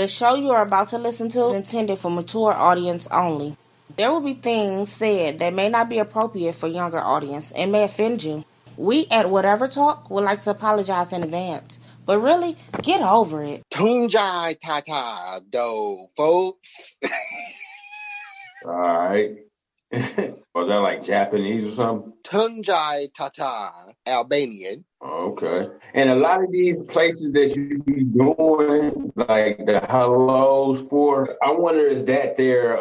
The show you are about to listen to is intended for mature audience only. There will be things said that may not be appropriate for younger audience and may offend you. We at Whatever Talk would like to apologize in advance, but really, get over it. Tunjai Tata, though, folks. All right. Was that like Japanese or something? Tunjai Tata, Albanian. Okay. And a lot of these places that you be doing, like the hellos for, I wonder is that their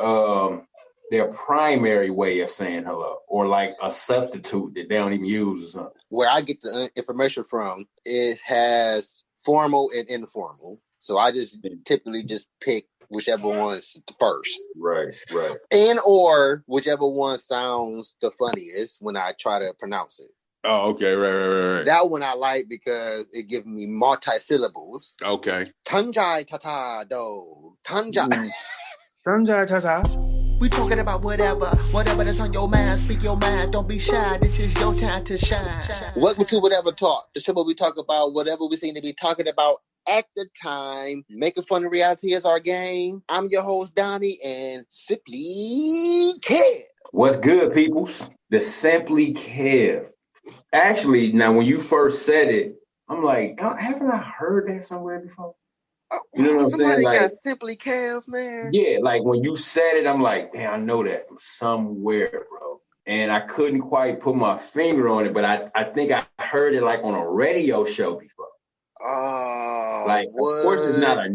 primary way of saying hello, or like a substitute that they don't even use or something? Where I get the information from, it has formal and informal. So I just typically just pick whichever one's the first. Right. And or whichever one sounds the funniest when I try to pronounce it. Oh, okay. Right. That one I like because it gives me multi-syllables. Okay. Tunjai Tata Do. Tunjai. Tunjai Tata. We talking about whatever that's on your mind. Speak your mind, don't be shy. This is your time to shine. Welcome to Whatever Talk, the show where we talk about whatever we seem to be talking about at the time. Making fun of reality is our game. I'm your host, Donnie, and Simply Kev. What's good, peoples? The Simply Kev. Actually, now when you first said it, I'm like, haven't I heard that somewhere before? You know what I'm saying? Somebody Like, got Simply Kev, man. Yeah, like when you said it, I'm like, damn, I know that from somewhere, bro. And I couldn't quite put my finger on it, but I think I heard it like on a radio show before. Like, what? Of course, it's not a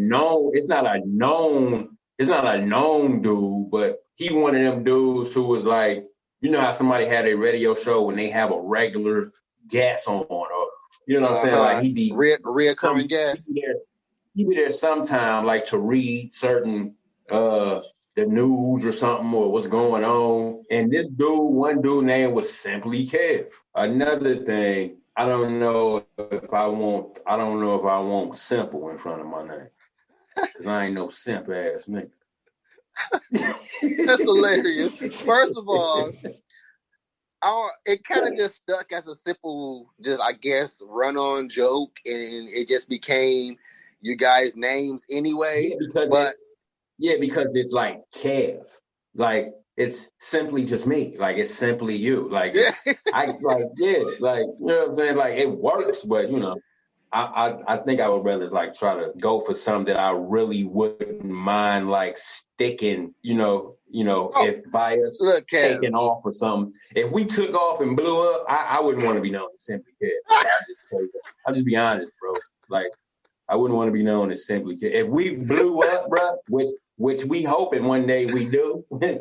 known dude, but he one of them dudes who was like, you know how somebody had a radio show when they have a regular guest on, or you know what I'm saying? Like he be reoccurring guest. He be there sometime, like to read certain the news or something or what's going on. And this one dude name was Simply Kev. Another thing, I don't know if I want simple in front of my name. Cause I ain't no simp ass nigga. That's hilarious. First of all, it kind of just stuck as a simple, just I guess, run-on joke, and it just became you guys' names anyway. Because it's like Kev, like it's simply just me, like it's simply you, like you know what I'm saying, like it works, but you know, I think I would rather like try to go for something that I really wouldn't mind like sticking, if by us taking off or something. If we took off and blew up, I wouldn't want to be known as Simply Kev. I'll just be honest, bro. Like I wouldn't want to be known as Simply Kev. If we blew up, bro, which we hoping one day we do. I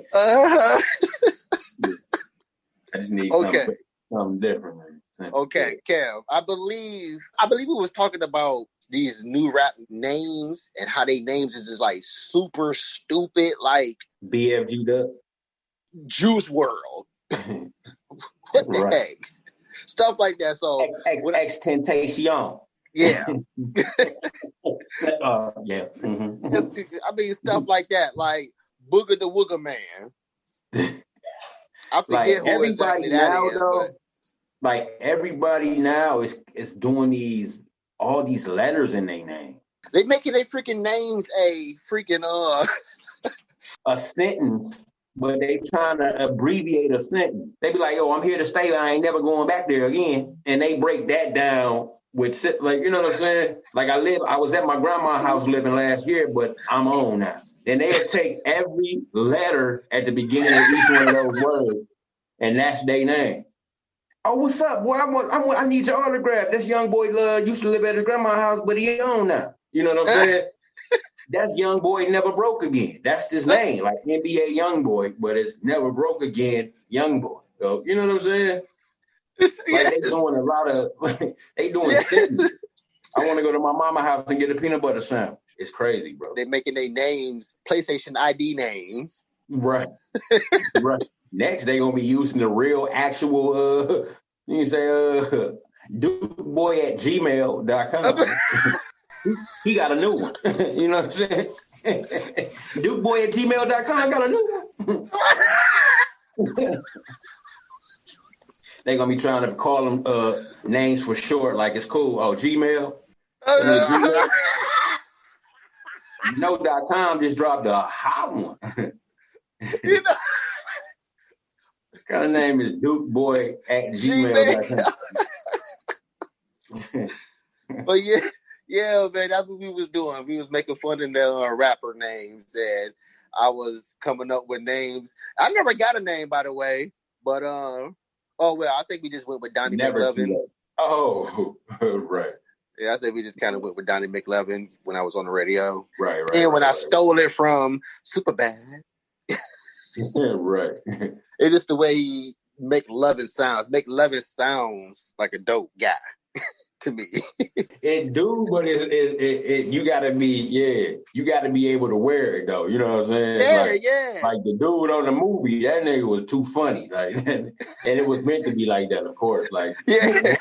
just need something different, man. Okay, Kev. I believe we was talking about these new rap names and how they names is just like super stupid, like BFG Duck, Juice World. What the heck? Stuff like that. So X Temptation. Yeah. Yeah. Mm-hmm. I mean, stuff like that, like Booger the Wooger Man. I forget who exactly that is. But like everybody now is doing all these letters in their name. They making their freaking names a freaking a sentence, but they trying to abbreviate a sentence. They be like, "Yo, I'm here to stay. I ain't never going back there again." And they break that down with like, you know what I'm saying? Like I was at my grandma's house living last year, but I'm home now. And they'll take every letter at the beginning of each one of those words, and that's their name. Oh, what's up? Boy, I need your autograph. This young boy used to live at his grandma's house, but he on now. You know what I'm saying? That's Young Boy Never Broke Again. That's his name, like NBA Young Boy, but it's Never Broke Again Young Boy. So, you know what I'm saying? Like they doing a lot of, they doing sentences. I want to go to my mama's house and get a peanut butter sandwich. It's crazy, bro. They're making their names PlayStation ID names. Right. Right. Next, they're going to be using the real, actual, you can say, dukeboy@gmail.com. He got a new one. You know what I'm saying? dukeboy@gmail.com got a new one. They're going to be trying to call them names for short, like it's cool. Oh, Gmail? You know.com just dropped a hot one. You know, What kind of name is dukeboy@gmail.com? But yeah, man, that's what we was doing. We was making fun of the rapper names, and I was coming up with names. I never got a name, by the way, but I think we just went with Donnie McLovin. Oh, right. Yeah, I think we just kind of went with Donnie McLovin when I was on the radio. Right. And when I stole it from Superbad. Right. It's just the way he make loving sounds. Make loving sounds like a dope guy to me. It do, but you gotta be able to wear it though. You know what I'm saying? Yeah. Like the dude on the movie, that nigga was too funny. Like, and it was meant to be like that, of course. Like, yeah.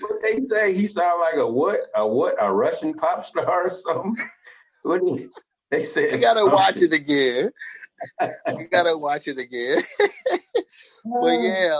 What they say, he sound like a Russian pop star or something. They said. You gotta watch it again. But yeah,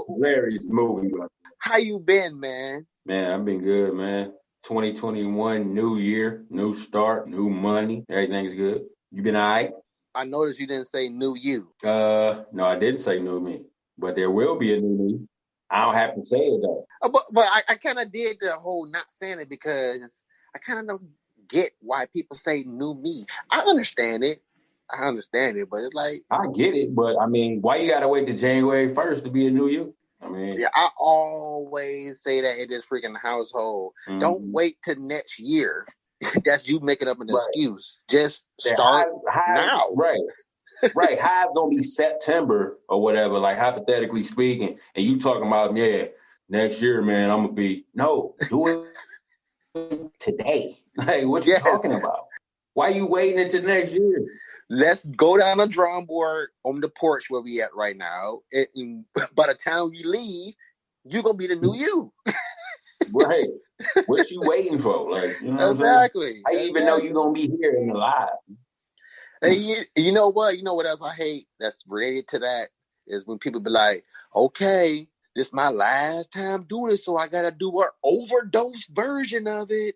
hilarious movie. How you been, man? Man, I've been good, man. 2021, new year, new start, new money. Everything's good. You been all right? I noticed you didn't say new you. No, I didn't say new me, but there will be a new me. I don't have to say it though. But I kind of did the whole not saying it because I kind of don't get why people say new me. I understand it, but it's like I get it, but I mean, why you gotta wait till January 1st to be a new you? I mean, yeah, I always say that in this freaking household. Mm-hmm. Don't wait till next year. That's you making up an excuse. Just start now. Right. Right. High's gonna be September or whatever, like hypothetically speaking, and you talking about, next year, man, I'm gonna be do it today. Like, what you talking about? Why you waiting until next year? Let's go down the drawing board on the porch where we at right now. And by the time we leave, you're gonna be the new you. Right. What you waiting for? Like, you know exactly. I even know you're gonna be here and alive. Hey, you know what? You know what else I hate that's related to that is when people be like, okay, this is my last time doing it, so I gotta do an overdose version of it.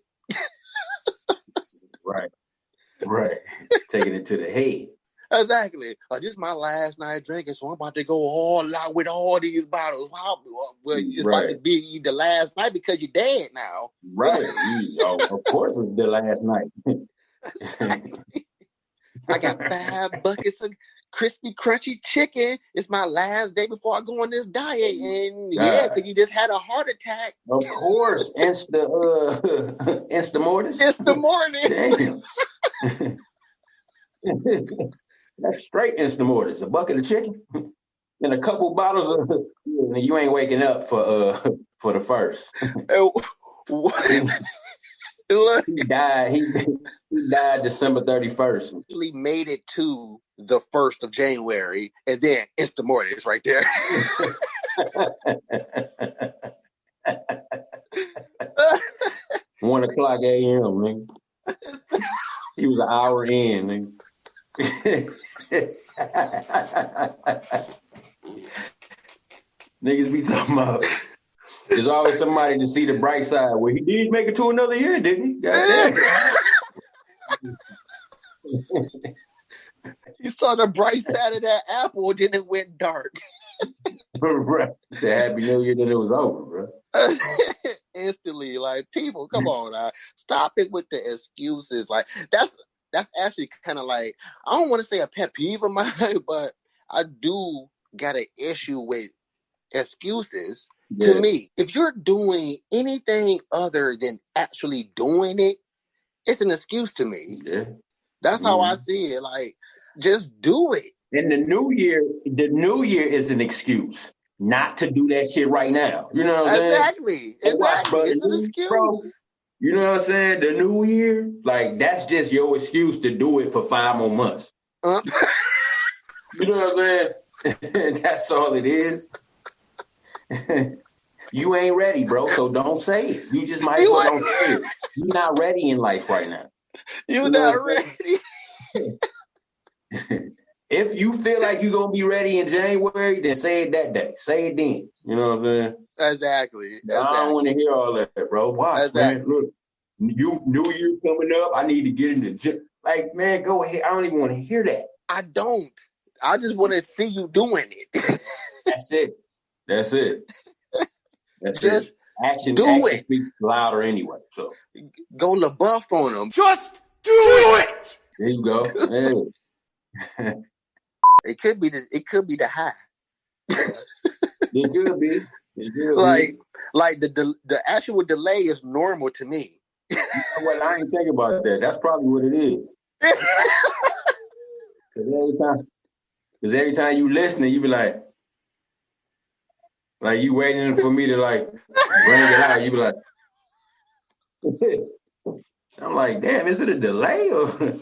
Right. Taking it to the head. Exactly. This is my last night drinking, so I'm about to go all out with all these bottles. Well, it's about to be the last night because you're dead now. Right. Of course it's the last night. I got 5 buckets of crispy, crunchy chicken. It's my last day before I go on this diet. And because you just had a heart attack. Of course. Instamortis. Instamortis. That's straight Instamortis. A bucket of chicken and a couple bottles of. You ain't waking up for the first. He died. He died December 31st. He made it to the 1st of January, and then Instamortis right there. 1:00 a.m. man. He was an hour in. Man. Niggas be talking about. There's always somebody to see the bright side. Well, he did make it to another year, didn't he? He saw the bright side of that apple, then it went dark. Right. The Happy New Year, then it was over, bro. Instantly, like, people, come on now. Stop it with the excuses. Like, that's actually kind of like, I don't want to say a pet peeve of mine, but I do got an issue with excuses. Yeah. To me, if you're doing anything other than actually doing it, it's an excuse to me. Yeah. That's how I see it. Like, just do it. And the new year is an excuse not to do that shit right now. You know what I'm saying? Exactly. It's an excuse. Bro, you know what I'm saying? The new year, like, that's just your excuse to do it for 5 more months. You know what I'm saying? That's all it is. You ain't ready, bro, so don't say it. You just might as well don't say it. You're not ready in life right now. You're not ready. If you feel like you're going to be ready in January, then say it that day. Say it then. You know what I'm saying? Exactly. I don't want to hear all that, bro. Why, man? Look, New Year coming up. I need to get in the gym. Like, man, go ahead. I don't even want to hear that. I don't. I just want to see you doing it. That's it. That's just it. Action it. speaks louder anyway. So go LaBeouf on them. Just do it. There you go. Hey. It could be the high. It could be. Like the actual delay is normal to me. You know what? I ain't think about that. That's probably what it is. Because every time you listening, you be like you waiting for me to like bring it out. You be like, I'm like, damn, is it a delay or?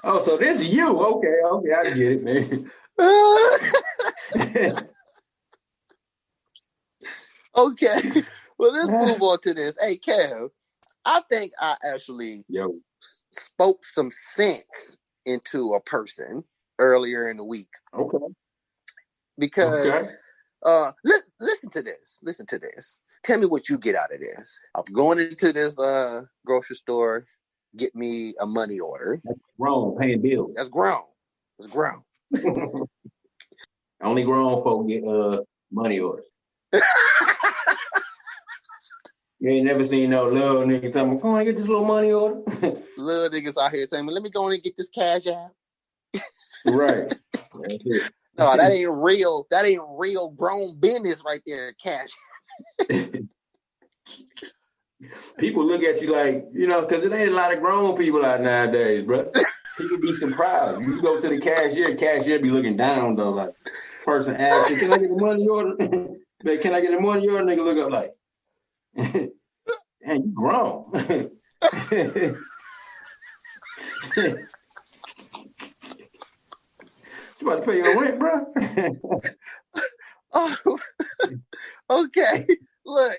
Oh, so this is you? Okay, I get it, man. Okay, well, let's move on to this. Hey, Kev, I think I actually spoke some sense into a person earlier in the week. Okay. Because listen to this. Tell me what you get out of this. I'm going into this grocery store, get me a money order. That's grown, paying bills. That's grown. Only grown folk get money orders. You ain't never seen no little nigga tell me, come on, get this little money order. Little niggas out here saying, let me go in and get this cash out. Right. That's it. No, that ain't real. That ain't real grown business right there, cash. People look at you like, because it ain't a lot of grown people out nowadays, bro. People be surprised. You go to the cashier be looking down, though, like, person asks you, can I get a money order? Can I get a money order? Nigga look up like, man, you grown. You about to pay your rent, bro? Oh, okay. Look.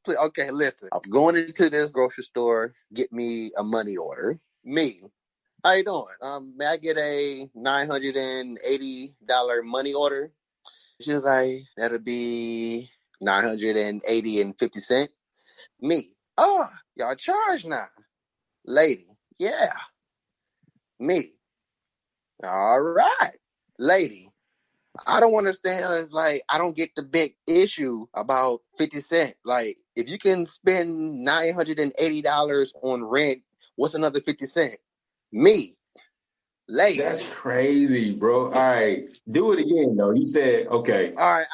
Okay, listen. I'm going into this grocery store, get me a money order. Me. How you doing? May I get a $980 money order? She was like, that'll be $980.50. Me. Oh, y'all charge now. Lady. Yeah. Me. All right. Lady. I don't understand. It's like, I don't get the big issue about 50 cents. Like, if you can spend $980 on rent, what's another 50 cents? Me. Lady. That's crazy, bro. All right. Do it again, though. You said, okay. All right.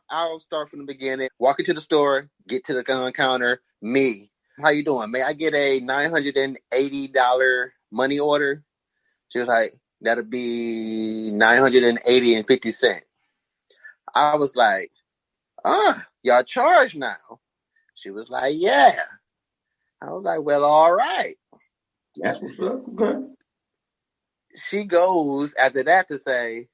I'll start from the beginning. Walk into the store, get to the gun counter. Me. How you doing? May I get a $980 money order? She was like, that'll be $980.50. I was like, y'all charge now? She was like, yeah. I was like, well, all right. That's what's up. Okay. She goes after that to say,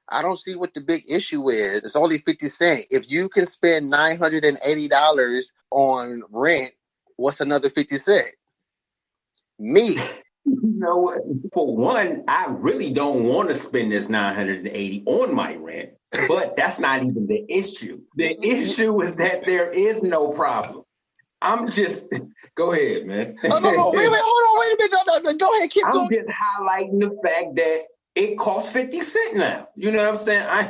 I don't see what the big issue is. It's only 50 cents. If you can spend $980 on rent, what's another 50 cents? Me. You know what? For one, I really don't want to spend this $980 on my rent, but that's not even the issue. The issue is that there is no problem. I'm just, go ahead, man. No, wait, hold on, wait a minute. No, go ahead, keep going. I'm just highlighting the fact that it costs 50 cents now. You know what I'm saying? I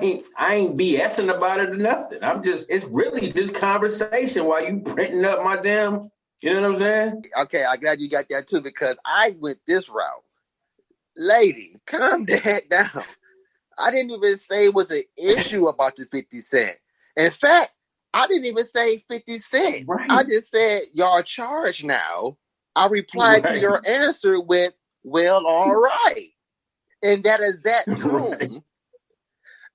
ain't BSing about it or nothing. It's really just conversation while you printing up my damn. You know what I'm saying? Okay, I'm glad you got that too, because I went this route. Lady, calm that down. I didn't even say it was an issue about the 50 cents. In fact, I didn't even say 50 cents. Right. I just said, y'all charge now. I replied to your answer with, well, all right. In that exact tone. Right.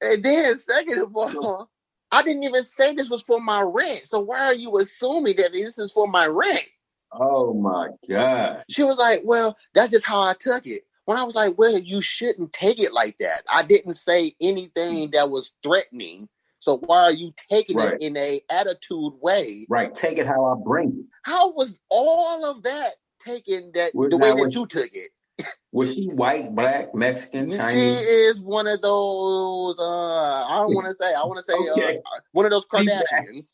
And then, second of all, I didn't even say this was for my rent. So why are you assuming that this is for my rent? Oh, my God. She was like, well, that's just how I took it. When I was like, well, you shouldn't take it like that. I didn't say anything that was threatening. So why are you taking it in a attitude way? Right. Take it how I bring it. How was all of that taken the way that you took it? Was she white, black, Mexican, Chinese? She is one of those, I want to say, one of those Kardashians.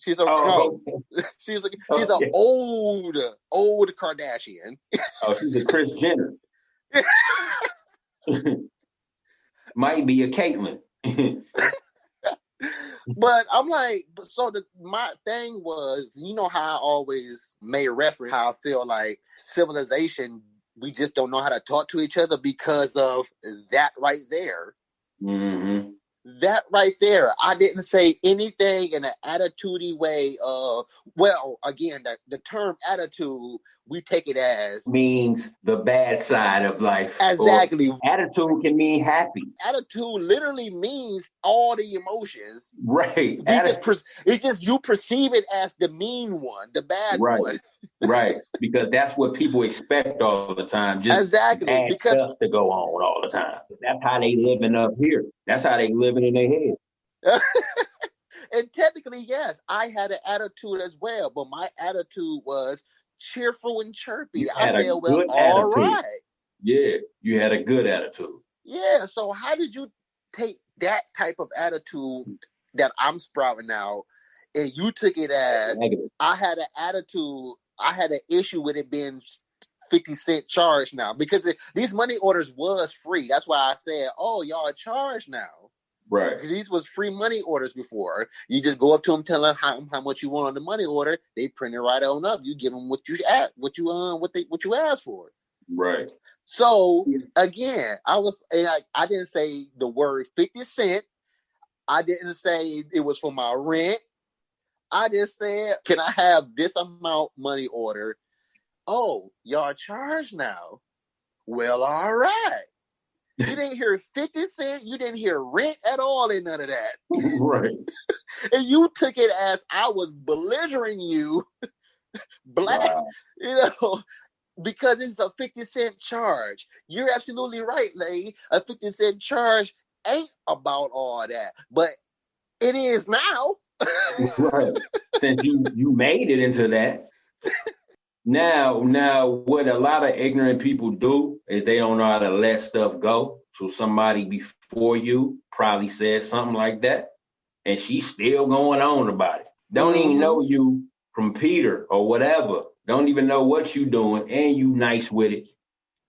She's a no. She's an old Kardashian. Oh, she's a Kris Jenner. Might be a Caitlyn. But I'm like, so my thing was, you know how I always made reference how I feel like civilization, we just don't know how to talk to each other because of that right there. Mm-hmm. That right there, I didn't say anything in an attitude-y way. Well, again, the term attitude, we take it as means the bad side of life. Exactly. Or attitude can mean happy. Attitude literally means all the emotions. Right. It's just you perceive it as the mean one, the bad one. Right. Because that's what people expect all the time. Just bad stuff to go on all the time. That's how they living up here. That's how they living in their head. And technically, yes, I had an attitude as well, but my attitude was cheerful and chirpy. I said, well, all right. Yeah, you had a good attitude. Yeah, so how did you take that type of attitude that I'm sprouting out, and you took it as negative? I had an attitude, I had an issue with it being 50-cent charge now, because these money orders was free. That's why I said, oh, y'all are charged now. Right. These was free money orders before. You just go up to them, tell them how much you want on the money order. They print it right on up. You give them what you asked for. Right. So again, I didn't say the word 50 cent. I didn't say it was for my rent. I just said, can I have this amount money order? Oh, y'all charged now. Well, all right. You didn't hear 50 cent. You didn't hear rent at all in none of that. Right. And you took it as I was belligerent you, black, because it's a 50-cent charge. You're absolutely right, lady. A 50-cent charge ain't about all that, but it is now. Right. Since you made it into that. Now, what a lot of ignorant people do is they don't know how to let stuff go. So somebody before you probably said something like that, and she's still going on about it. Don't even know you from Peter or whatever. Don't even know what you doing, and you nice with it.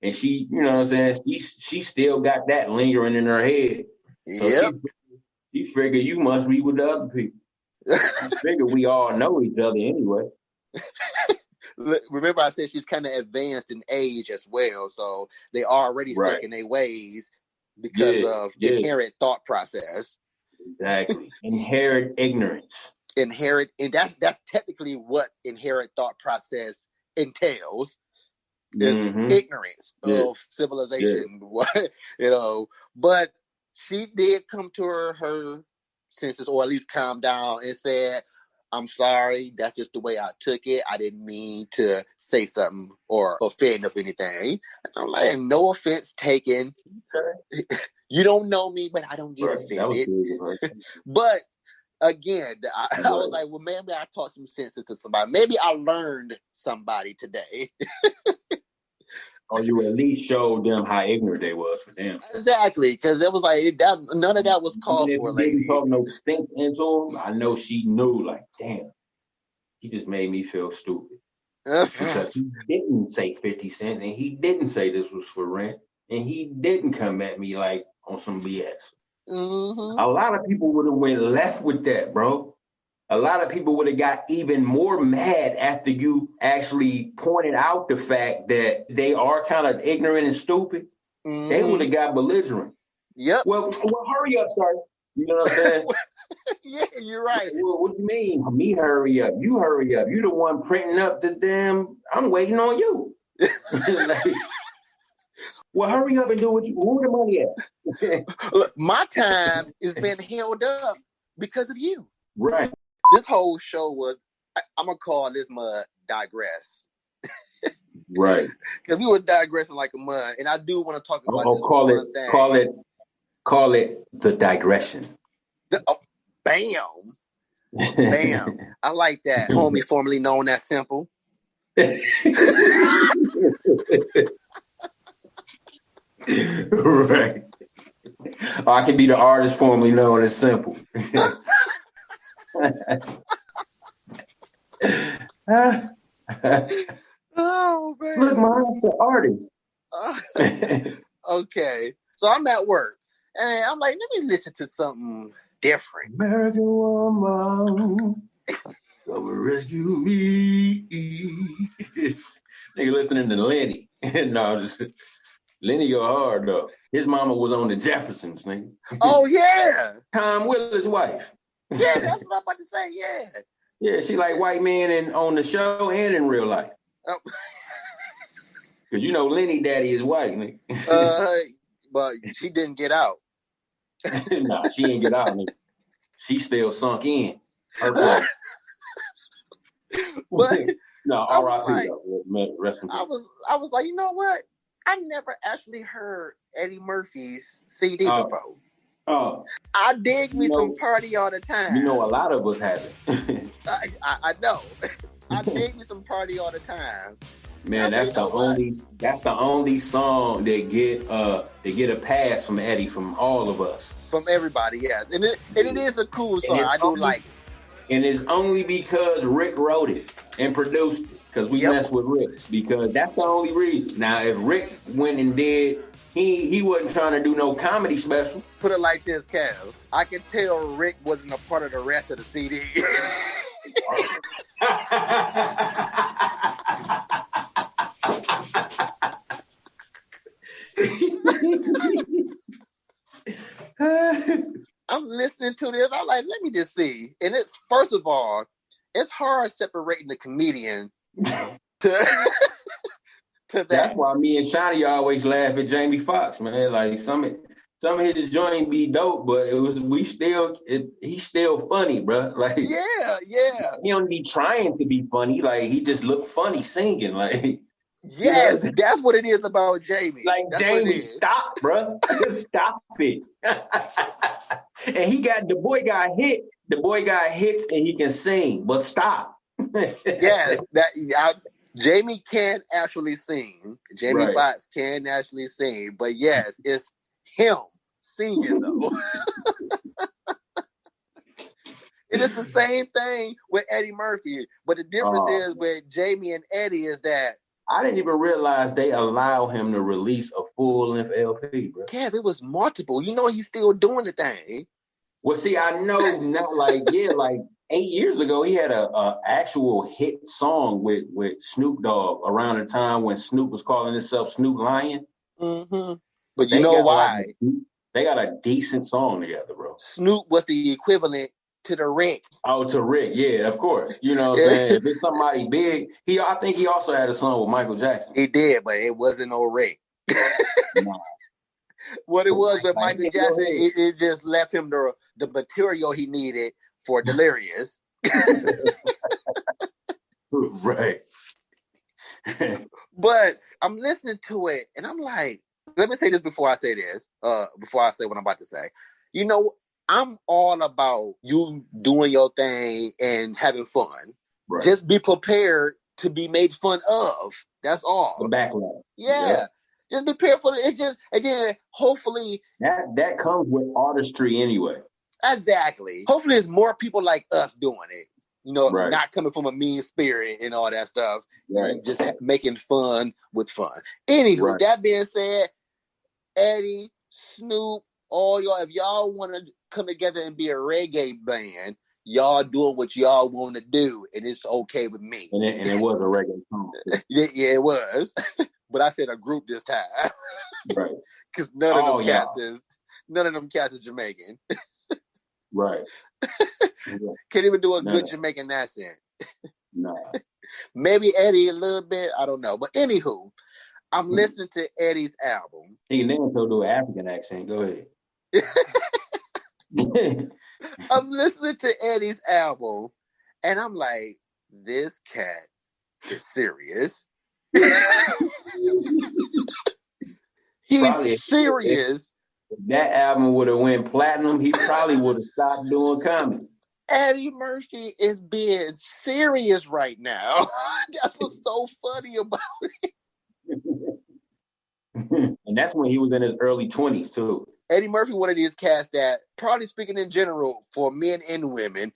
And she, you know what I'm saying? She still got that lingering in her head. So she figured you must be with the other people. She figured we all know each other anyway. Remember, I said she's kind of advanced in age as well, so they already stuck in their ways because of inherent thought process. Exactly, inherent ignorance. And that's technically what inherent thought process entails. Is ignorance of civilization, you know. But she did come to her senses, or at least calm down, and said, I'm sorry, that's just the way I took it. I didn't mean to say something or offend of anything. I'm like, no offense taken. Okay. You don't know me, but I don't get offended. But again, I was like, well, maybe I taught some sense to somebody. Maybe I learned somebody today. Or you at least showed them how ignorant they was for them. Exactly, because it was like none of that was called for, lady. Didn't talk no sense into him. I know she knew, like, damn, he just made me feel stupid. Because he didn't say 50 cents, and he didn't say this was for rent, and he didn't come at me like on some BS. A lot of people would have went left with that, bro. A lot of people would have got even more mad after you actually pointed out the fact that they are kind of ignorant and stupid. They would have got belligerent. Yep. Well, hurry up, sir. You know what I'm saying? Yeah, you're right. Well, what do you mean? Me hurry up. You hurry up. You the one printing up the damn, I'm waiting on you. Like, well, hurry up and do what you, where the money at? Look, my time is being held up because of you. Right. This whole show was, I'm going to call this mud digress. Right. Because we were digressing like a mud. And I do want to talk about this one thing. Call it the digression. Bam. Bam. I like that. Homie formerly known as Simple. Right. I can be the artist formerly known as Simple. Oh man. Look, Mom, the artist. Okay. So I'm at work and I'm like, let me listen to something different. American woman, come rescue me. Nigga listening to Lenny. No, just Lenny go hard though. His mama was on the Jeffersons, nigga. Oh yeah. Tom Willis' wife. Yeah, that's what I'm about to say. Yeah. Yeah, she like white men on the show and in real life. Oh. Cause you know Lenny daddy is white, nigga. But she didn't get out. Nah, she ain't get out, nigga. She still sunk in. Her place. But no, I was R.I.P. like, Rest in peace. I was like, you know what? I never actually heard Eddie Murphy's CD before. Oh, I dig me some Party All the Time. You know, a lot of us haven't. I know. I dig me some Party All the Time. Man, that's the only song that get a pass from Eddie from all of us. From everybody, yes. And it is a cool song. I do like it. And it's only because Rick wrote it and produced it. Because we mess with Rick. Because that's the only reason. Now, if Rick went and did, he wasn't trying to do no comedy special. Put it like this, Kev. I can tell Rick wasn't a part of the rest of the CD. I'm listening to this. I'm like, let me just see. And it, first of all, it's hard separating the comedian to that. That's why me and Shotty always laugh at Jamie Foxx, man. Like some of his joint be dope, but he's still funny, bro. Like yeah. He don't be trying to be funny. Like he just look funny singing. Like yes, that's what it is about Jamie. Like that's Jamie, stop, bro. Stop it. And the boy got hits. The boy got hits, and he can sing, but stop. Yes, Jamie can actually sing. Jamie Foxx can actually sing, but yes, it's him singing though. It is the same thing with Eddie Murphy, but the difference is with Jamie and Eddie is that I didn't even realize they allow him to release a full-length LP, bro. Kev, it was multiple. You know he's still doing the thing. Well, see, I know now, like 8 years ago, he had a actual hit song with Snoop Dogg around the time when Snoop was calling himself Snoop Lion. Mm-hmm. But you know why? They got a decent song together, bro. Snoop was the equivalent to the Rick. Oh, to Rick, yeah, of course. You know what I'm saying? If it's somebody big, I think he also had a song with Michael Jackson. He did, but it wasn't no Rick. Nah. What it was with Michael Jackson, it just left him the material he needed for Delirious. Right. But I'm listening to it, and I'm like, let me say this before I say this, before I say what I'm about to say. You know, I'm all about you doing your thing and having fun. Right. Just be prepared to be made fun of. That's all. The backlash. Yeah. Just be prepared for it. And then hopefully that comes with artistry anyway. Exactly. Hopefully there's more people like us doing it. You know, not coming from a mean spirit and all that stuff. Right. And just making fun with fun. Anywho, that being said, Eddie, Snoop, all y'all, if y'all want to come together and be a reggae band, y'all doing what y'all want to do, and it's okay with me. And it was a reggae song. Yeah, it was. But I said a group this time. Right. Because none of them cats is Jamaican. Right. Can't even do a good Jamaican accent. No. Maybe Eddie a little bit. I don't know. But anywho, I'm listening to Eddie's album. He can then do an African accent. Go ahead. I'm listening to Eddie's album, and I'm like, this cat is serious. He's serious. If that album would have went platinum, he probably would have stopped doing comedy. Eddie Murphy is being serious right now. That's what's so funny about it. And that's when he was in his early 20s too. Eddie Murphy, one of these cats that, probably speaking in general for men and women,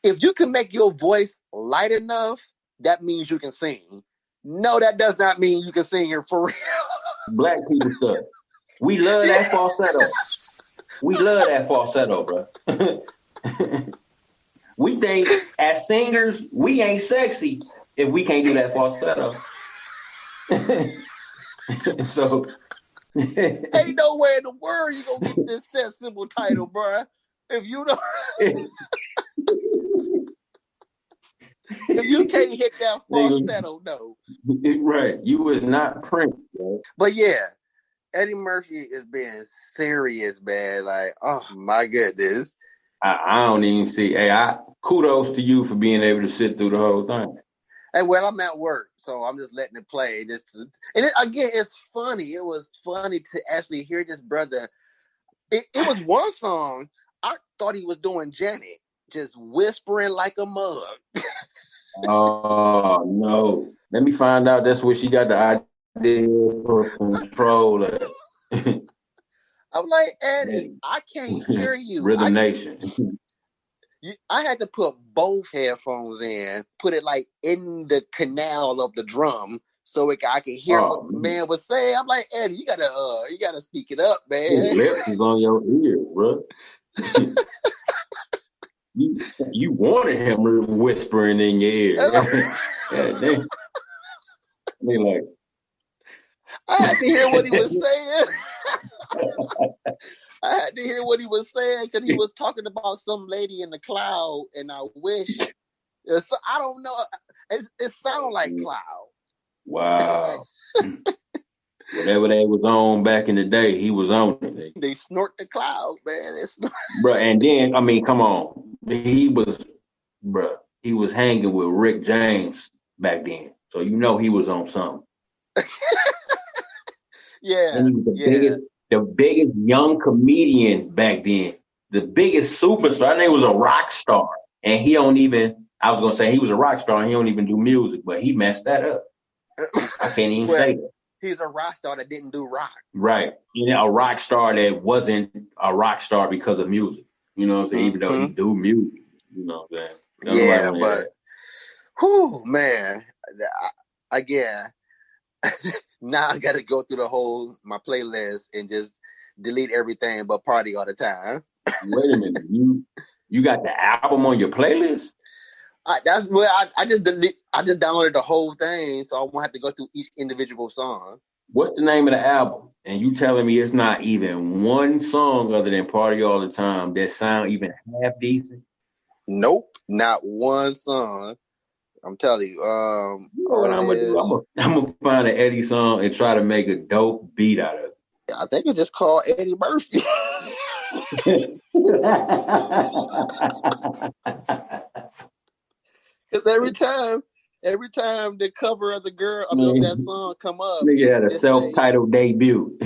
if you can make your voice light enough, that means you can sing. No, that does not mean you can sing here for real. Black people stuff. We love that falsetto. We love that falsetto, bro. We think as singers, we ain't sexy if we can't do that falsetto. So ain't nowhere in the world you gonna get this set symbol title, bro. If you don't, if you can't hit that falsetto, no. Right, you was not Prince, bro. But yeah, Eddie Murphy is being serious, man. Like, oh my goodness. I don't even see. Hey, kudos to you for being able to sit through the whole thing. Hey, well, I'm at work, so I'm just letting it play. Again, it's funny. It was funny to actually hear this brother. It was one song. I thought he was doing Janet, just whispering like a mug. Oh no! Let me find out. That's where she got the idea for control. I'm like, Eddie, I can't hear you. Rhythm Nation. I had to put both headphones in, put it like in the canal of the drum, so I could hear what the man was saying. I'm like, Eddie, you gotta speak it up, man. His lips is on your ear, bro. You wanted him whispering in your ear. Yeah, they like. I had to hear what he was saying. I had to hear what he was saying because he was talking about some lady in the cloud, and I wish. So I don't know. It sounds like cloud. Wow. Whatever they was on back in the day, he was on it. They snort the cloud, man. Bro, and then I mean, come on, he was hanging with Rick James back then, so you know he was on something. Yeah, and he was the biggest young comedian back then, the biggest superstar. I think he was a rock star, and he don't even. I was gonna say he was a rock star, and he don't even do music, but he messed that up. I can't even say that. He's a rock star that didn't do rock. Right. You know, a rock star that wasn't a rock star because of music. You know what I'm saying? Even though he do music. You know what I'm saying? Yeah, but whew, man. Again, now I gotta go through my playlist and just delete everything but party all the time. Wait a minute. You got the album on your playlist? That's where I just downloaded the whole thing, so I won't have to go through each individual song. What's the name of the album? And you telling me it's not even one song other than Party All the Time that sound even half decent? Nope, not one song. I'm telling you. You know what I'm gonna do? I'm gonna find an Eddie song and try to make a dope beat out of it. I think it's just called Eddie Murphy. Because every time the cover of the girl of that song come up, nigga had a self-titled debut.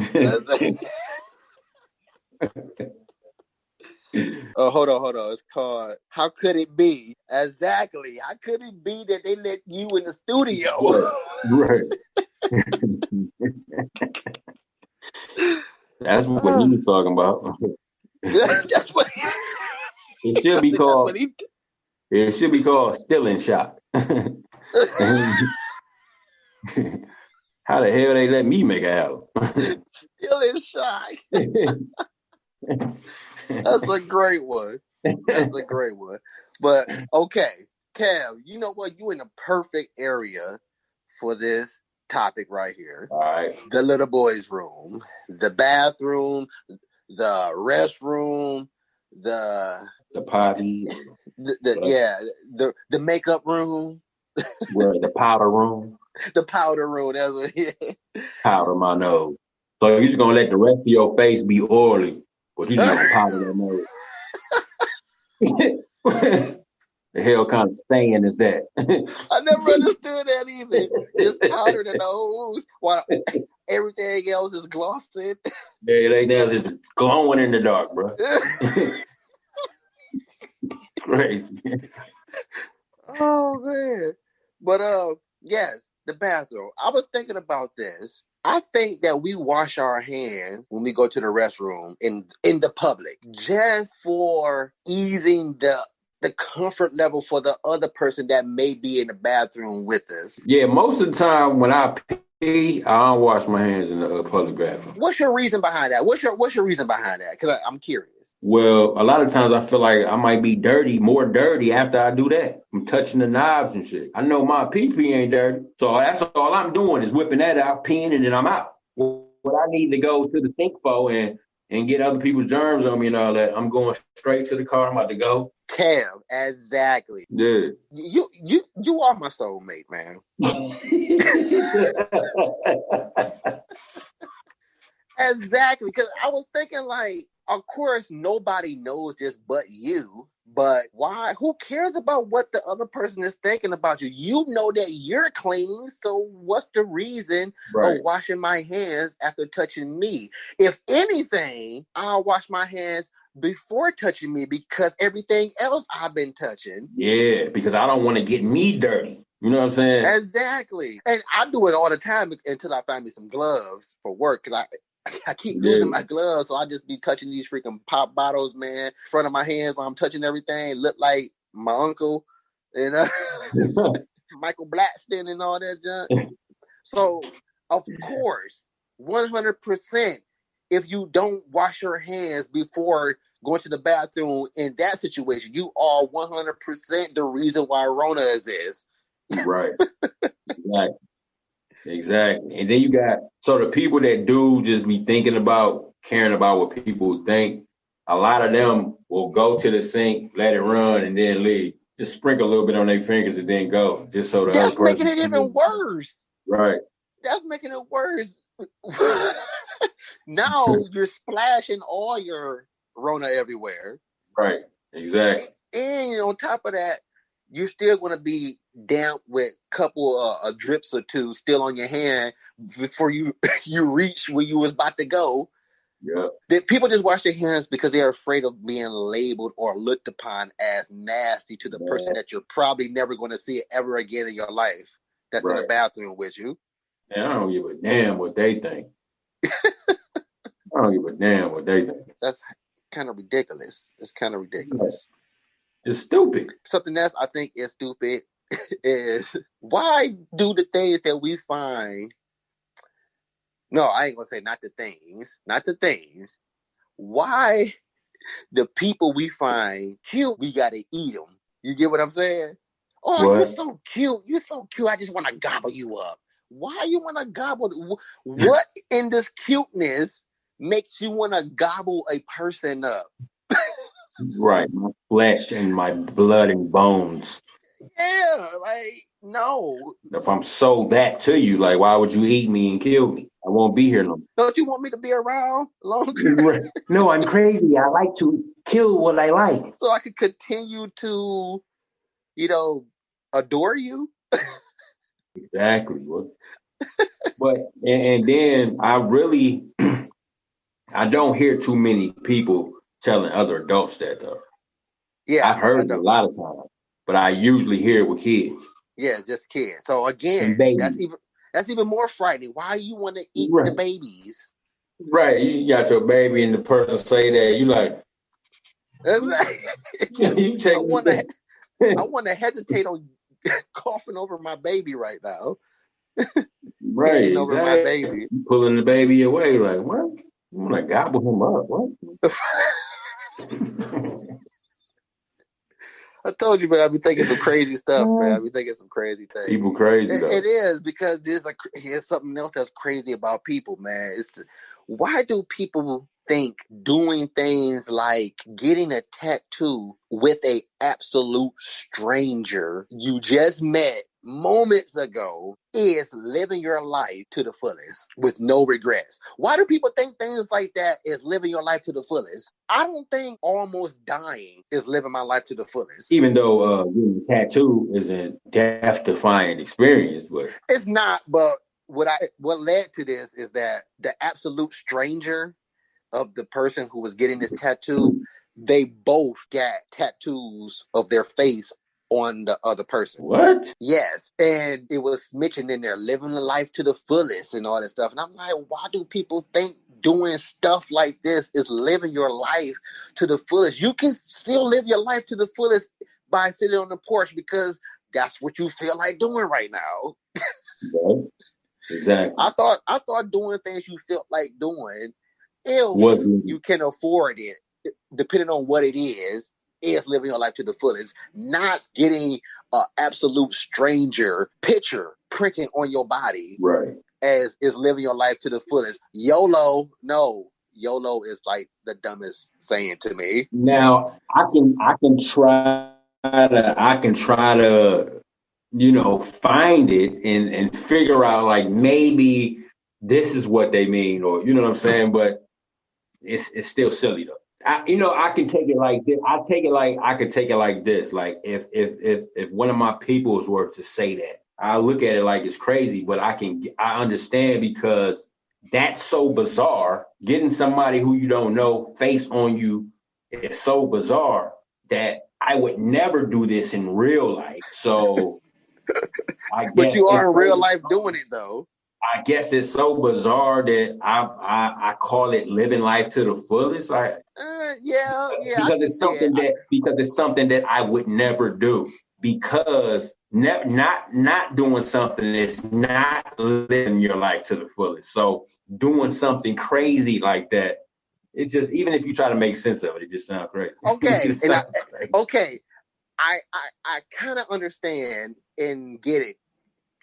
Oh, hold on. It's called How Could It Be? Exactly. How could it be that they let you in the studio? Right. That's what he was talking about. That's what it should be called. It should be called Still in Shock. How the hell they let me make an album? Still in Shock. That's a great one. But okay, Kev, you know what? You in the perfect area for this topic right here. All right. The little boy's room, the bathroom, the restroom, the potty, the makeup room, the powder room. The powder room. That's what. Yeah. Powder my nose. So you're just gonna let the rest of your face be oily, but you just gonna powder that nose. The hell kind of stain is that? I never understood that either. Just powder the nose while everything else is glossing. Yeah, they now just glowing in the dark, bro. Crazy. Oh man. But yes, the bathroom. I was thinking about this. I think that we wash our hands when we go to the restroom in the public, just for easing the the comfort level for the other person that may be in the bathroom with us. Yeah, most of the time when I pee, I don't wash my hands in the public bathroom. What's your reason behind that? What's your reason behind that? Because I'm curious. Well, a lot of times I feel like I might be more dirty after I do that. I'm touching the knobs and shit. I know my pee ain't dirty. So that's all I'm doing is whipping that out, peeing, and then I'm out. What I need to go to the sink for and get other people's germs on me and all that, I'm going straight to the car. I'm about to go. Kev, exactly. Yeah. You are my soulmate, man. Exactly. Because I was thinking, like, of course, nobody knows this but you. But why? Who cares about what the other person is thinking about you? You know that you're clean. So what's the reason of washing my hands after touching me? If anything, I'll wash my hands before touching me because everything else I've been touching. Yeah, because I don't want to get me dirty. You know what I'm saying? Exactly. And I do it all the time until I find me some gloves for work. Because I keep losing my gloves, so I just be touching these freaking pop bottles, man, in front of my hands while I'm touching everything. Look like my uncle, you know, Michael Blackston and all that junk. So, of course, 100%, if you don't wash your hands before going to the bathroom in that situation, you are 100% the reason why Rona exists. Right. Exactly. And then you got, so the people that do just be caring about what people think, a lot of them will go to the sink, let it run, and then leave. Just sprinkle a little bit on their fingers and then go, just so the other person. That's making it even worse. Right. That's making it worse. Now you're splashing all your Rona everywhere. Right. Exactly. And on top of that, you're still going to be damp with a couple of drips or two still on your hand before you reach where you was about to go. Yeah. People just wash their hands because they're afraid of being labeled or looked upon as nasty to the person that you're probably never going to see ever again in your life that's in the bathroom with you. And I don't give a damn what they think. I don't give a damn what they think. That's kind of ridiculous. It's kind of ridiculous. Yeah. It's stupid. Something else I think is stupid is why do the things that we find. No, I ain't gonna say not the things. Why the people we find cute, we gotta eat them. You get what I'm saying? Oh, you're so cute. You're so cute. I just want to gobble you up. Why you want to gobble? What in this cuteness makes you want to gobble a person up? Right. My flesh and my blood and bones. Yeah, like, no. If I'm sold that to you, like, why would you eat me and kill me? I won't be here no more. Don't you want me to be around longer? No, I'm crazy. I like to kill what I like. So I could continue to, adore you? Exactly. But and then I really I don't hear too many people telling other adults that though. Yeah, I've heard it a lot of times, but I usually hear it with kids. Yeah, just kids. So again, that's even more frightening. Why you want to eat the babies? Right, you got your baby and the person say that, you like. I want to hesitate on coughing over my baby right now. Right, over my baby. You pulling the baby away, like what? You want to gobble him up? What? I told you, man. I be thinking some crazy stuff, man. I be thinking some crazy things. People crazy. It is because here's something else that's crazy about people, man. Why do people think doing things like getting a tattoo with a absolute stranger you just met moments ago is living your life to the fullest with no regrets? Why do people think things like that is living your life to the fullest? I don't think almost dying is living my life to the fullest. Even though getting a tattoo is a death-defying experience, but it's not. But what led to this is that the absolute stranger of the person who was getting this tattoo, they both got tattoos of their face on the other person. What? Yes. And it was mentioned in there, living the life to the fullest and all that stuff. And I'm like, why do people think doing stuff like this is living your life to the fullest? You can still live your life to the fullest by sitting on the porch because that's what you feel like doing right now. Right. Exactly. I thought doing things you felt like doing, if you can afford it, depending on what it is living your life to the fullest. Not getting an absolute stranger picture printing on your body, right, as is living your life to the fullest. YOLO, no. YOLO is like the dumbest saying to me. Now I can try to find it and figure out like maybe this is what they mean, or you know what I'm saying, but it's still silly though. I can take it like this. I could take it like this. Like if one of my peoples were to say that, I look at it like it's crazy, but I understand because that's so bizarre. Getting somebody who you don't know face on you is so bizarre that I would never do this in real life. So I guess, but you are in real life doing it though. I guess it's so bizarre that I call it living life to the fullest. Like, yeah, because it's something that I would never do. Because not doing something is not living your life to the fullest. So doing something crazy like that, it just, even if you try to make sense of it, it just sounds crazy. Okay, crazy. I kind of understand and get it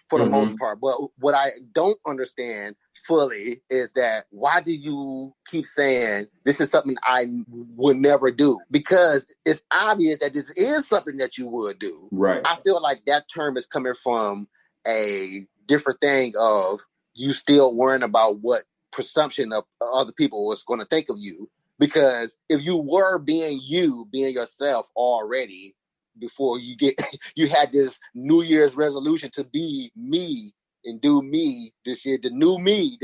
for the most part, but what I don't understand fully is that why do you keep saying this is something I would never do? Because it's obvious that this is something that you would do. Right. I feel like that term is coming from a different thing of you still worrying about what presumption of other people was going to think of you. Because if you were being yourself already, before you had this New Year's resolution to be me and do me this year, the new me.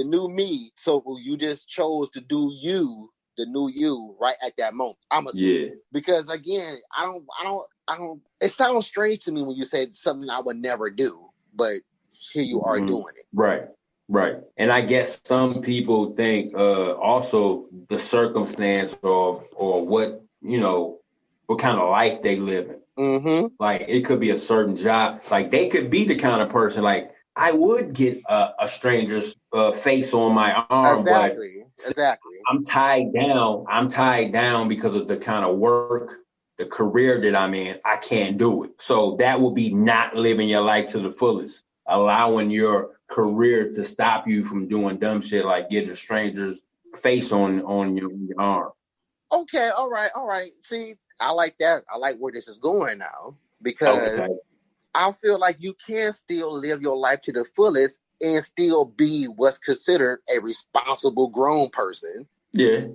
So you just chose to do you, the new you, right at that moment. I'm assuming. Yeah. Because again, I don't. It sounds strange to me when you say something I would never do, but here you are doing it. Right. Right. And I guess some people think also the circumstance or what, what kind of life they live in. Mm-hmm. Like it could be a certain job. Like they could be the kind of person like I would get a stranger's face on my arm. Exactly. I'm tied down because of the kind of work, the career that I'm in. I can't do it. So that would be not living your life to the fullest, allowing your career to stop you from doing dumb shit like getting a stranger's face on your arm. Okay, all right. See, I like that. I like where this is going now because I feel like you can still live your life to the fullest and still be what's considered a responsible grown person. Yeah.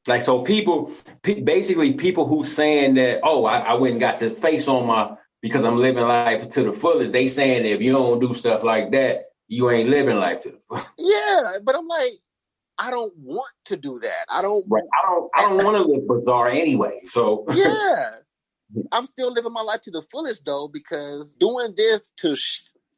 Like, so basically people who saying that, oh, I went and got the face on because I'm living life to the fullest, they saying that if you don't do stuff like that, you ain't living life to the fullest. Yeah, but I'm like, I don't want to do that. I don't want to live bizarre anyway. So yeah, I'm still living my life to the fullest though, because doing this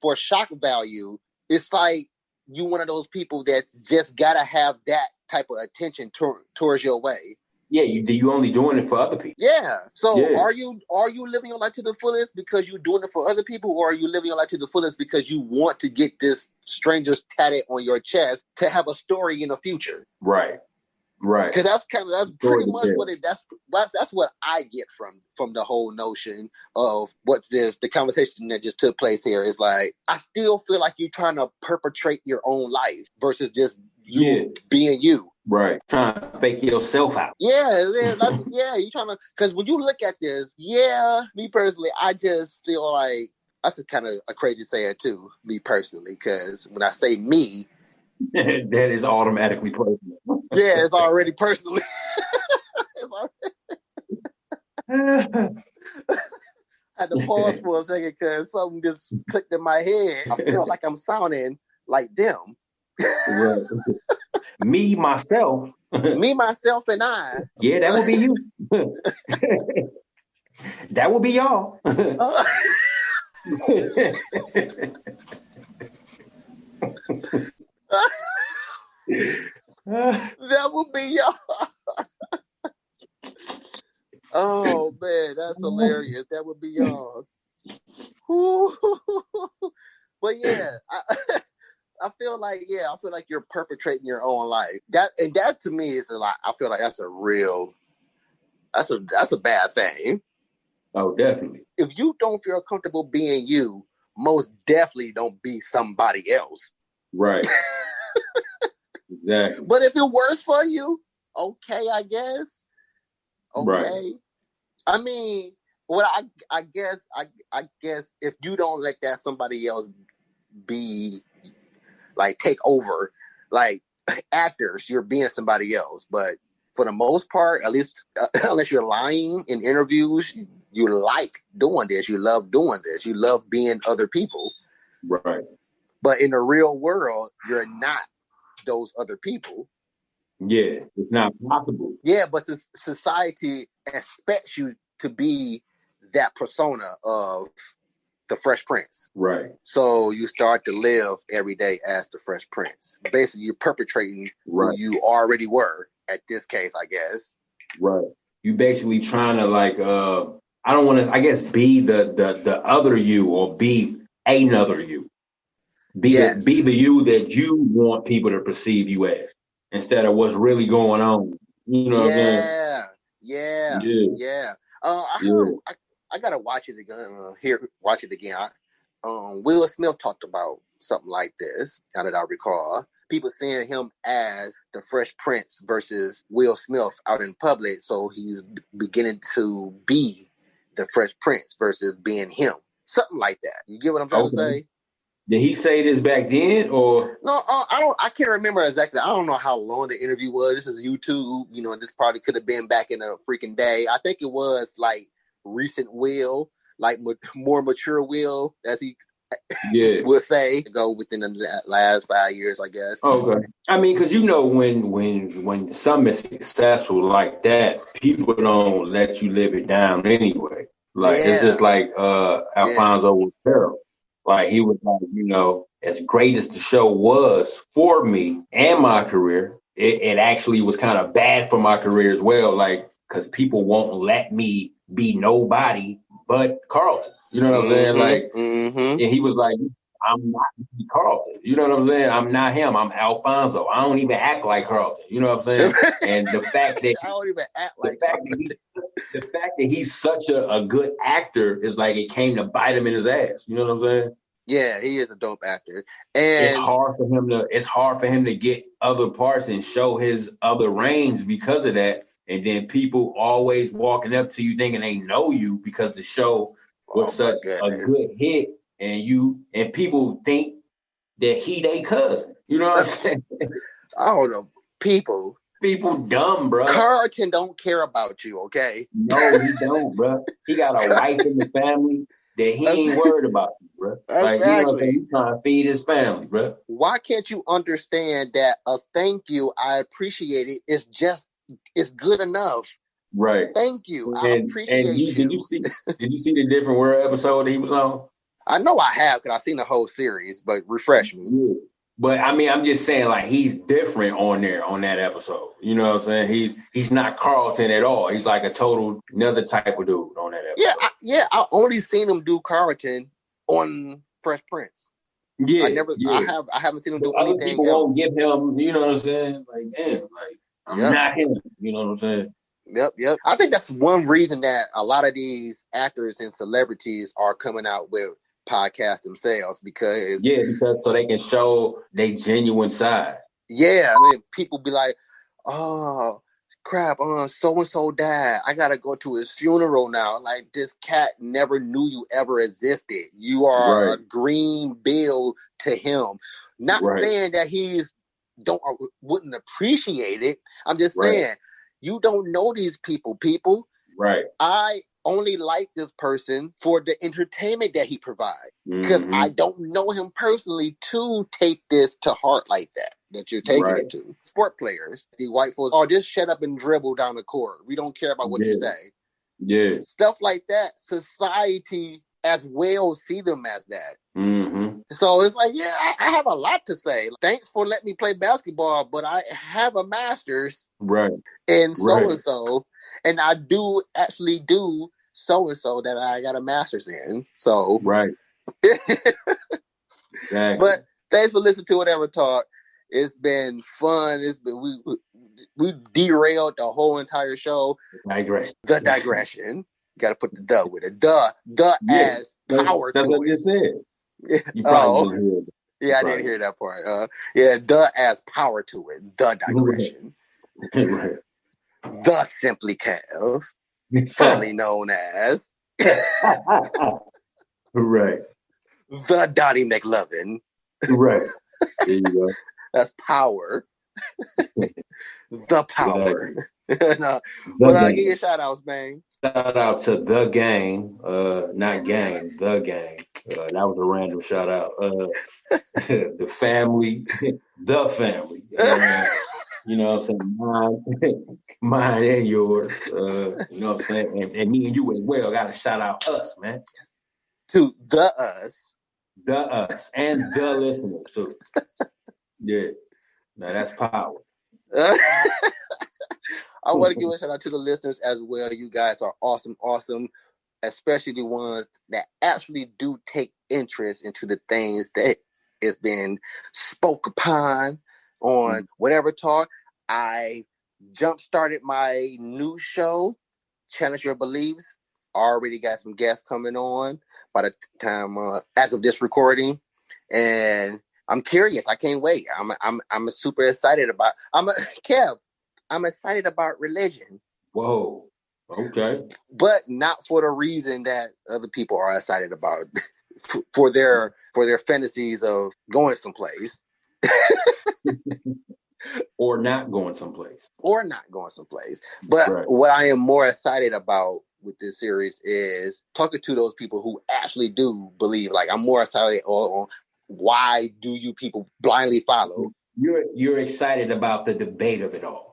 for shock value, it's like you one of those people that just gotta have that type of attention towards your way. Yeah, you only doing it for other people. Yeah. So are you living your life to the fullest because you're doing it for other people, or are you living your life to the fullest because you want to get this stranger's tatted on your chest to have a story in the future? Right. Because that's pretty much that's what I get from the whole notion of the conversation that just took place here is like, I still feel like you're trying to perpetrate your own life versus just you being you. Right. Trying to fake yourself out. Yeah, you're trying to, because when you look at this, me personally, I just feel like that's kind of a crazy saying too, me personally, because when I say me, that is automatically personal. Yeah, it's already personally. I had to pause for a second because something just clicked in my head. I feel like I'm sounding like them. Right. Me, myself. Me, myself, and I. Yeah, that would be you. That would be y'all. That would be y'all. Oh man, that's hilarious. That would be y'all. But yeah, I feel like you're perpetrating your own life. That to me is a lot. I feel like that's a bad thing. Oh, definitely. If you don't feel comfortable being you, most definitely don't be somebody else. Right. Exactly. But if it works for you, okay, I guess. Okay. Right. I mean, well, I guess if you don't let that somebody else be, like, take over, like, actors, you're being somebody else. But for the most part, at least unless you're lying in interviews, you like doing this. You love doing this. You love being other people. Right. But in the real world, you're not those other people. Yeah, it's not possible. Yeah, but society expects you to be that persona of the Fresh Prince. Right. So you start to live every day as the Fresh Prince. Basically, you're perpetrating who you already were at this case, I guess. Right. You basically trying to, like, I don't want to, I guess, be the other you, or be another you. Be the you that you want people to perceive you as, instead of what's really going on. You know what I'm saying? Yeah. I heard. I gotta watch it again. Watch it again. Will Smith talked about something like this. Now that I recall, people seeing him as the Fresh Prince versus Will Smith out in public, so he's beginning to be the Fresh Prince versus being him. Something like that. You get what I'm trying to say? Did he say this back then, or no? I can't remember exactly. I don't know how long the interview was. This is YouTube. This probably could have been back in a freaking day. I think it was like recent Will, like more mature Will, as he would say, go within the last 5 years, I guess. Okay. I mean, because when something is successful like that, people don't let you live it down anyway. Like, it's just like Alfonso with Harold. Like, he was like, as great as the show was for me and my career, it actually was kind of bad for my career as well. Like, because people won't let me be nobody but Carlton. You know what I'm saying? Like, and he was like, I'm not Carlton. You know what I'm saying? I'm not him. I'm Alfonso. I don't even act like Carlton. You know what I'm saying? And the fact that I don't even act like the fact that he's such a good actor is like it came to bite him in his ass. You know what I'm saying? Yeah, he is a dope actor, and it's hard for him to get other parts and show his other range because of that. And then people always walking up to you thinking they know you because the show was such a good hit, and people think that he they cousin. You know what I'm saying? I don't know. People dumb, bro. Carlton don't care about you, okay? No, he don't, bro. He got a wife in the family that he ain't worried about you, bro. Like, you know what I'm saying? He's trying to feed his family, bro. Why can't you understand that a thank you, I appreciate it, it's good enough? Right. Thank you. I appreciate you. Did you see the Different World episode that he was on? I know I have, because I've seen the whole series, but refresh me. Yeah. But I mean, I'm just saying, like, he's different on that episode. You know what I'm saying? He's not Carlton at all. He's like a total another type of dude on that episode. I only seen him do Carlton on Fresh Prince. Yeah, I haven't seen him do other anything people else. Won't give him, you know what I'm saying? Like, damn, like, I'm not him. You know what I'm saying? Yep. I think that's one reason that a lot of these actors and celebrities are coming out with podcasts themselves, because so they can show their genuine side. Yeah, I mean, people be like, "Oh, crap! So and so died. I gotta go to his funeral now." Like, this cat never knew you ever existed. You are a green bill to him. Not saying that wouldn't appreciate it. I'm just saying you don't know these people. Right. I only like this person for the entertainment that he provides, because I don't know him personally to take this to heart like that you're taking it to. Sport players, the white folks, just shut up and dribble down the court. We don't care about what you say. Yeah. Stuff like that. Society as well see them as that. So it's like, yeah, I have a lot to say. Thanks for letting me play basketball, but I have a master's in so-and-so, and I do actually do so-and-so that I got a master's in. So, But thanks for listening to Whatever Talk. It's been fun. It's been we derailed the whole entire show. The digression. Got to put the "the" with it. The as power to it. That's what you said. You probably didn't hear it. Yeah, I didn't hear that part. The as power to it. The digression. The Simply Kev, formerly known as the Donnie McLovin. There you go. That's power. The power. No, but I'll give you shout outs, man. Shout out to the gang, not gang, the gang. That was a random shout out. The family, the family. You know what I'm saying? Mine and yours. You know what I'm saying? And me and you as well. Got to shout out us, man. To the us. The us. And the listeners, too. Yeah. Now that's power. I want to give a shout out to the listeners as well. You guys are awesome, especially the ones that actually do take interest into the things that is being spoke upon on Whatever Talk. I jump-started my new show, Challenge Your Beliefs. Already got some guests coming on by the time as of this recording, and I'm curious. I can't wait. I'm super excited about. Kev. I'm excited about religion. Whoa. Okay. But not for the reason that other people are excited about for their fantasies of going someplace. Or not going someplace. But what I am more excited about with this series is talking to those people who actually do believe. Like, I'm more excited on why do you people blindly follow? You're excited about the debate of it all.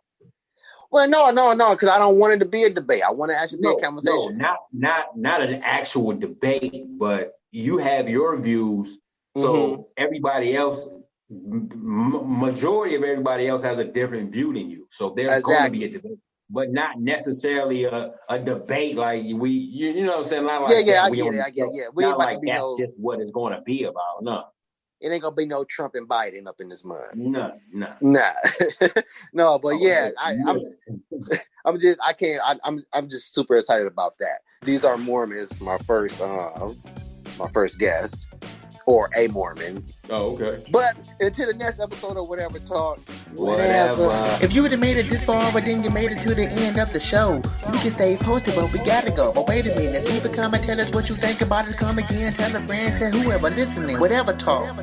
Well, no, because I don't want it to be a debate. I want it to actually be a conversation. No, not an actual debate, but you have your views. So everybody else, majority of everybody else has a different view than you. So there's going to be a debate, but not necessarily a debate like you know what I'm saying? Not like I get it. Yeah, we ain't about to be that's just what it's going to be about. No. It ain't gonna be no Trump and Biden up in this mud. Nah. No, but yeah, I'm just super excited about that. These are Mormons, my first guest, or a Mormon. Oh, okay. But until the next episode of Whatever Talk, whatever. If you would have made it this far, but then you made it to the end of the show, we can stay posted, but we gotta go. But wait a minute, leave a comment, tell us what you think about it. Come again, tell a friend, tell whoever listening. Whatever Talk.